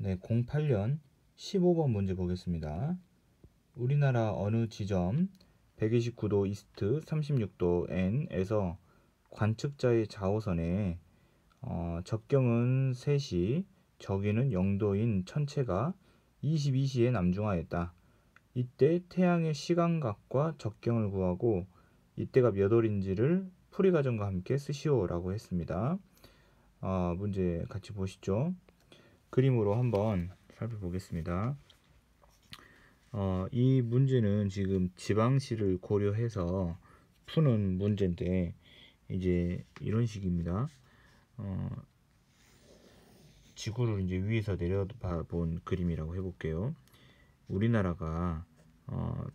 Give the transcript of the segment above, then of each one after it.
네, 08년 15번 문제 보겠습니다. 우리나라 어느 지점 129도 이스트 36도 N에서 관측자의 좌우선에 적경은 3시, 적위는 0도인 천체가 22시에 남중하였다. 이때 태양의 시간각과 적경을 구하고 이때가 몇 월인지를 풀이과정과 함께 쓰시오라고 했습니다. 문제 같이 보시죠. 그림으로 한번 살펴보겠습니다. 이 문제는 지금 지방시를 고려해서 푸는 문제인데 이제 이런 식입니다. 지구를 이제 위에서 내려봐 본 그림이라고 해볼게요. 우리나라가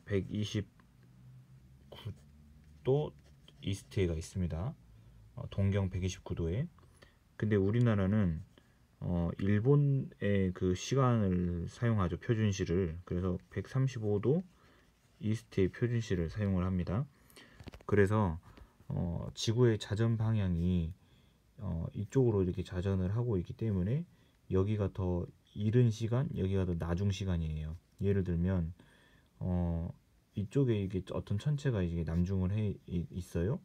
129도 이스트에가 있습니다. 동경 129도에. 근데 우리나라는 일본의 그 시간을 사용하죠. 표준시를. 그래서 135도 이스트의 표준시를 사용을 합니다. 그래서 지구의 자전 방향이 이쪽으로 이렇게 자전을 하고 있기 때문에 여기가 더 이른 시간, 여기가 더 나중 시간이에요. 예를 들면 이쪽에 이게 어떤 천체가 이제 남중을 해 있어요.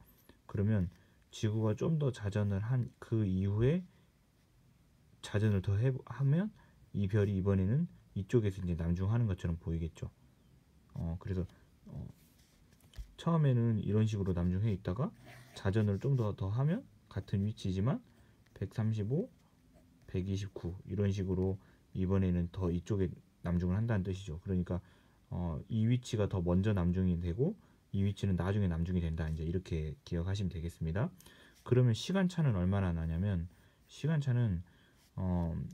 그러면 지구가 좀 더 자전을 한 그 이후에 자전을 더 하면 이 별이 이번에는 이쪽에서 이제 남중하는 것처럼 보이겠죠. 그래서 처음에는 이런 식으로 남중해 있다가 자전을 좀 더 하면 같은 위치지만 135, 129 이런 식으로 이번에는 더 이쪽에 남중을 한다는 뜻이죠. 그러니까 이 위치가 더 먼저 남중이 되고 이 위치는 나중에 남중이 된다. 이제 이렇게 기억하시면 되겠습니다. 그러면 시간차는 얼마나 나냐면 시간차는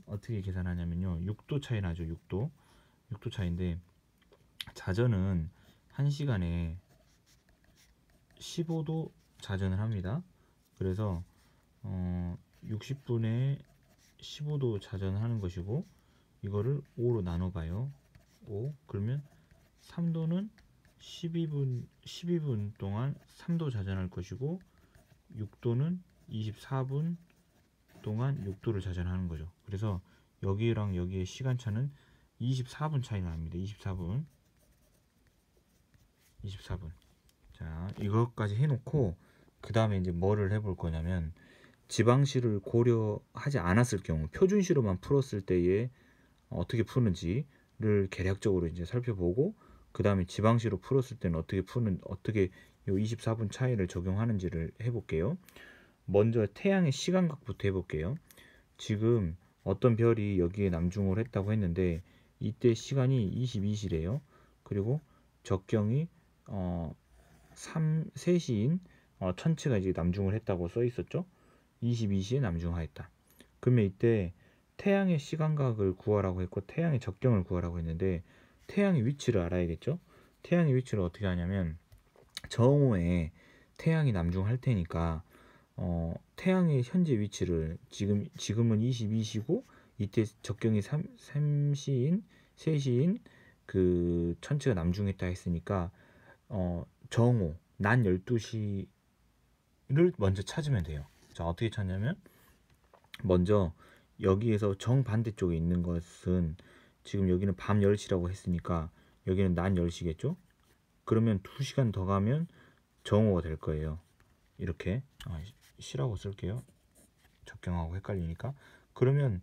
어떻게 계산하냐면요. 6도 차이 나죠. 6도 차이인데 자전은 1시간에 15도 자전을 합니다. 그래서 60분에 15도 자전을 하는 것이고 이거를 5로 나눠봐요. 5 그러면 3도는 12분 동안 3도 자전할 것이고 6도는 24분 동안 6도를 자전하는 거죠. 그래서 여기랑 여기의 시간차는 24분 차이 납니다. 24분. 자, 이것까지 해놓고 그 다음에 이제 뭐를 해볼 거냐면 지방시를 고려하지 않았을 경우 표준시로만 풀었을 때에 어떻게 푸는지를 계략적으로 이제 살펴보고 그 다음에 지방시로 풀었을 때는 어떻게 요 24분 차이를 적용하는지를 해볼게요. 먼저 태양의 시간각부터 해볼게요. 지금 어떤 별이 여기에 남중을 했다고 했는데 이때 시간이 22시래요. 그리고 적경이 3시인 천체가 이제 남중을 했다고 써 있었죠. 22시에 남중하였다. 그러면 이때 태양의 시간각을 구하라고 했고 태양의 적경을 구하라고 했는데 태양의 위치를 알아야겠죠. 태양의 위치를 어떻게 하냐면 정오에 태양이 남중할 테니까 태양의 현재 위치를 지금은 22시고 이때 적경이 3시인 그 천체가 남중했다 했으니까 정오 낮 12시를 먼저 찾으면 돼요. 자, 어떻게 찾냐면 먼저 여기에서 정반대쪽에 있는 것은 지금 여기는 밤 10시라고 했으니까 여기는 낮 10시겠죠? 그러면 2시간 더 가면 정오가 될 거예요. 이렇게 시라고 쓸게요. 적경하고 헷갈리니까. 그러면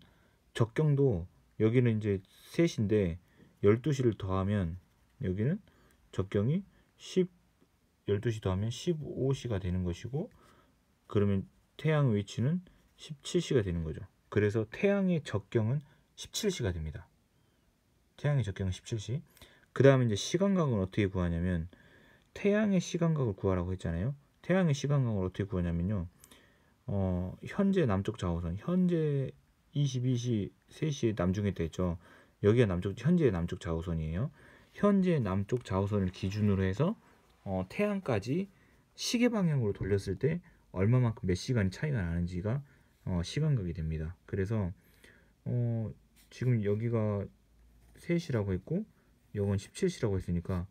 적경도 여기는 이제 3시인데 12시를 더하면 여기는 적경이 12시 더하면 15시가 되는 것이고 그러면 태양 위치는 17시가 되는 거죠. 그래서 태양의 적경은 17시가 됩니다. 태양의 적경은 17시. 그 다음에 이제 시간각은 어떻게 구하냐면 태양의 시간각을 구하라고 했잖아요. 태양의 시간각을 어떻게 구하냐면요. 현재 남쪽 좌우선 현재 22시 3시에 남중했다 했죠. 여기가 현재의 남쪽 좌우선이에요. 현재 남쪽 좌우선을 기준으로 해서 태양까지 시계 방향으로 돌렸을 때 얼마만큼 몇 시간이 차이가 나는지가 시간각이 됩니다. 그래서 지금 여기가 3시라고 했고 이건 17시라고 했으니까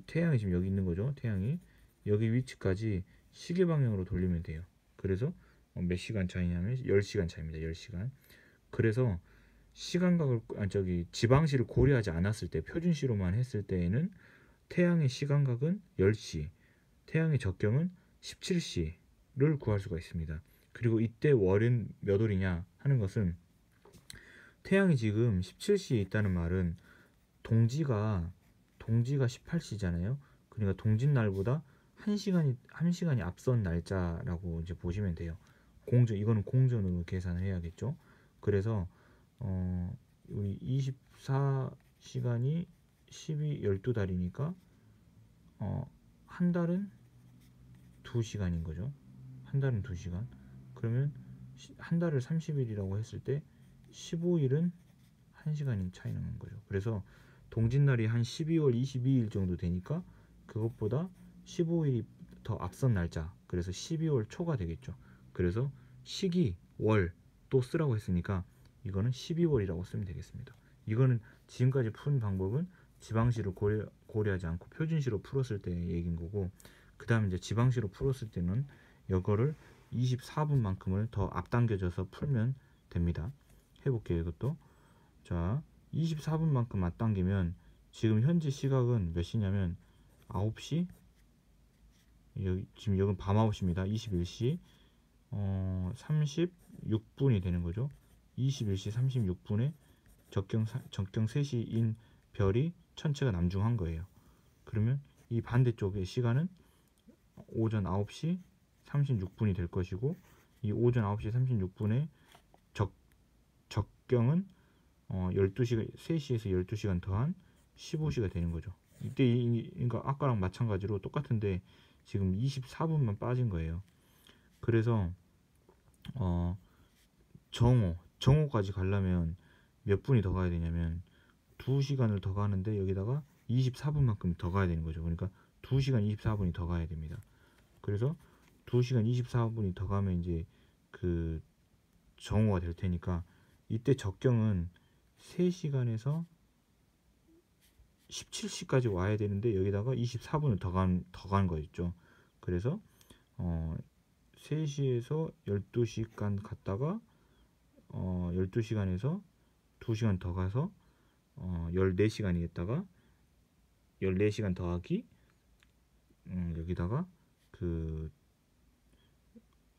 태양이 지금 여기 있는 거죠. 태양이 여기 위치까지 시계 방향으로 돌리면 돼요. 그래서 몇 시간 차이냐면 10시간 차이입니다. 10시간. 그래서 시간각을 지방시를 고려하지 않았을 때 표준시로만 했을 때에는 태양의 시간각은 10시, 태양의 적경은 17시를 구할 수가 있습니다. 그리고 이때 월은 몇 월이냐 하는 것은 태양이 지금 17시에 있다는 말은 동지가 18시잖아요. 그러니까 동짓날보다 1시간이 앞선 날짜라고 이제 보시면 돼요. 이거는 공전으로 계산을 해야겠죠. 그래서 우리 24시간이 12달이니까 한 달은 2시간인 거죠. 한 달은 2시간. 그러면 한 달을 30일이라고 했을 때 15일은 1시간이 차이 나는 거죠. 그래서 동짓날이 한 12월 22일 정도 되니까 그것보다 15일이 더 앞선 날짜. 그래서 12월 초가 되겠죠. 그래서 시기, 월 또 쓰라고 했으니까 이거는 12월이라고 쓰면 되겠습니다. 이거는 지금까지 푼 방법은 지방시를 고려하지 않고 표준시로 풀었을 때 얘기인 거고, 그 다음에 이제 지방시로 풀었을 때는 이거를 24분만큼을 더 앞당겨져서 풀면 됩니다. 해볼게요. 이것도. 자, 24분만큼 앞당기면 지금 현재 시각은 몇 시냐면 9시, 지금 여긴 밤 9시입니다. 21시 36분이 되는 거죠. 21시 36분에 적경 3시인 별이 천체가 남중한 거예요. 그러면 이 반대쪽의 시간은 오전 9시 36분이 될 것이고, 이 오전 9시 36분에 적경은 12시간, 3시에서 12시간 더한 15시가 되는 거죠. 이때 그러니까 아까랑 마찬가지로 똑같은데 지금 24분만 빠진 거예요. 그래서 정오까지 가려면 몇 분이 더 가야 되냐면 2시간을 더 가는데 여기다가 24분만큼 더 가야 되는 거죠. 그러니까 2시간 24분이 더 가야 됩니다. 그래서 2시간 24분이 더 가면 이제 그 정오가 될 테니까 이때 적경은 3시간에서 17시까지 와야 되는데 여기다가 24분을 더 간 거 있죠. 그래서 3시에서 12시간 갔다가 12시간에서 2시간 더 가서 14시간이겠다가 14시간 더하기 여기다가 그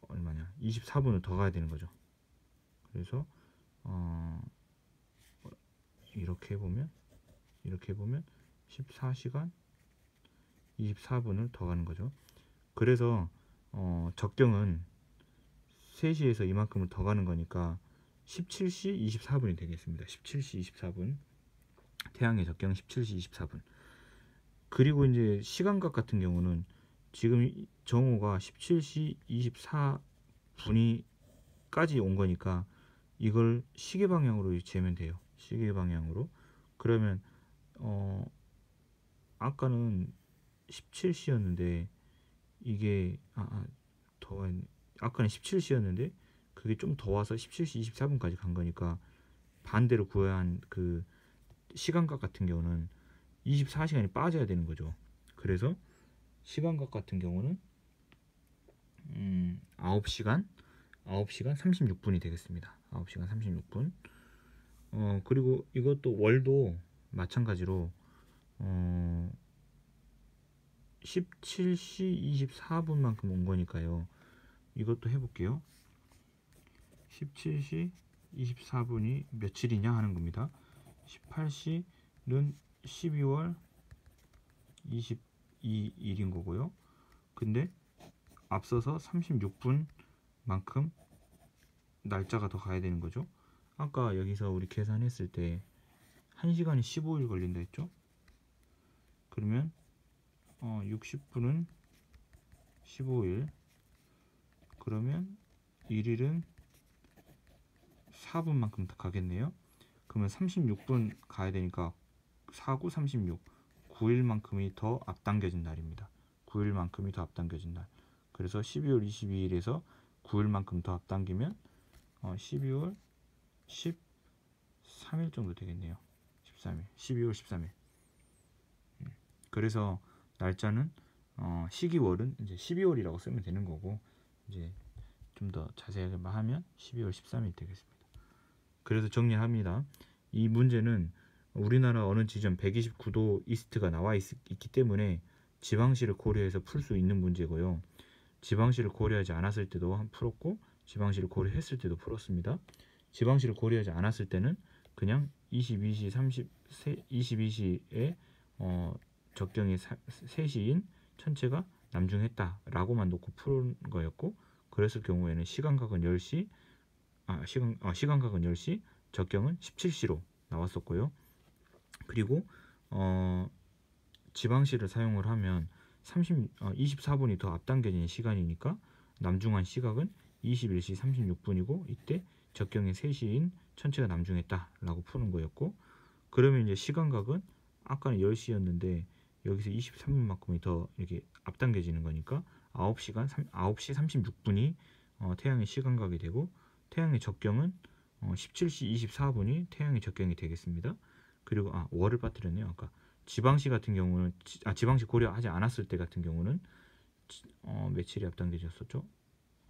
얼마냐 24분을 더 가야 되는 거죠. 그래서 이렇게 해보면 14시간 24분을 더 가는 거죠. 그래서 적경은 3시에서 이만큼을 더 가는 거니까 17시 24분이 되겠습니다. 17시 24분. 태양의 적경 17시 24분. 그리고 이제 시간각 같은 경우는 지금 정오가 17시 24분이까지 온 거니까 이걸 시계 방향으로 재면 돼요. 시계 방향으로. 그러면 아까는 17시였는데 이게 아까는 17시였는데 그게 좀 더 와서 17시 24분까지 간 거니까 반대로 구해야 한 그 시간각 같은 경우는 24시간이 빠져야 되는 거죠. 그래서 시간각 같은 경우는 9시간 36분이 되겠습니다. 9시간 36분. 그리고 이것도 월도 마찬가지로 17시 24분만큼 온 거니까요. 이것도 해볼게요. 17시 24분이 며칠이냐 하는 겁니다. 18시는 12월 22일인 거고요. 근데 앞서서 36분만큼 날짜가 더 가야 되는 거죠. 아까 여기서 우리 계산했을 때 1시간이 15일 걸린다 했죠. 그러면 60분은 15일, 그러면 1일은 4분만큼 더 가겠네요. 그러면 36분 가야 되니까 4구 36, 9일만큼이 더 앞당겨진 날입니다. 9일만큼이 더 앞당겨진 날. 그래서 12월 22일에서 9일만큼 더 앞당기면 12월 13일 정도 되겠네요. 13일, 12월 13일. 그래서 날짜는 시기월은 이제 12월이라고 쓰면 되는 거고, 이제 좀 더 자세하게 말하면 12월 13일 되겠습니다. 그래서 정리합니다. 이 문제는 우리나라 어느 지점 129도 이스트가 있기 때문에 지방시를 고려해서 풀 수 있는 문제고요. 지방시를 고려하지 않았을 때도 풀었고 지방시를 고려했을 때도 풀었습니다. 지방시를 고려하지 않았을 때는 그냥 22시 22시에 적경이 3시인 천체가 남중했다라고만 놓고 푸는 거였고, 그랬을 경우에는 시간각은 10시, 시간각은 10시, 적경은 17시로 나왔었고요. 그리고 지방시를 사용을 하면 24분이 더 앞당겨진 시간이니까 남중한 시각은 21시 36분이고 이때 적경이 3시인 천체가 남중했다라고 푸는 거였고, 그러면 이제 시간각은 아까는 10시였는데 여기서 23분만큼이 더 이렇게 앞당겨지는 거니까 9시 36분이 태양의 시간각이 되고, 태양의 적경은 17시 24분이 태양의 적경이 되겠습니다. 그리고 월을 빠뜨렸네요. 아까 지방시 같은 경우는 지방시 고려하지 않았을 때 같은 경우는 며칠이 앞당겨졌었죠?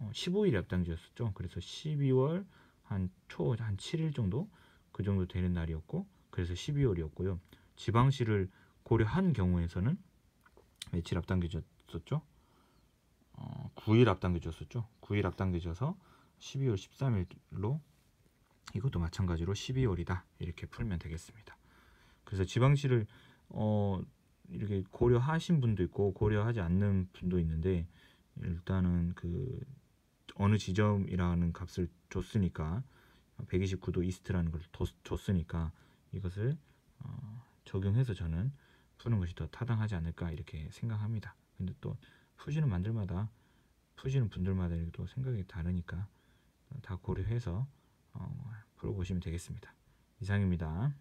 15일이 앞당겨졌었죠. 그래서 12월 한 7일 정도 그 정도 되는 날이었고, 그래서 12월이었고요. 지방시를 고려한 경우에서는 며칠 앞당겨졌었죠? 9일 앞당겨졌었죠. 9일 앞당겨져서 12월 13일로, 이것도 마찬가지로 12월이다 이렇게 풀면 되겠습니다. 그래서 지방시를 이렇게 고려하신 분도 있고 고려하지 않는 분도 있는데, 일단은 그 어느 지점이라는 값을 줬으니까 129도 이스트라는 걸 줬으니까 이것을 적용해서 저는 푸는 것이 더 타당하지 않을까 이렇게 생각합니다. 근데 또 푸시는 분들마다 이렇게 또 생각이 다르니까 다 고려해서 풀어보시면 되겠습니다. 이상입니다.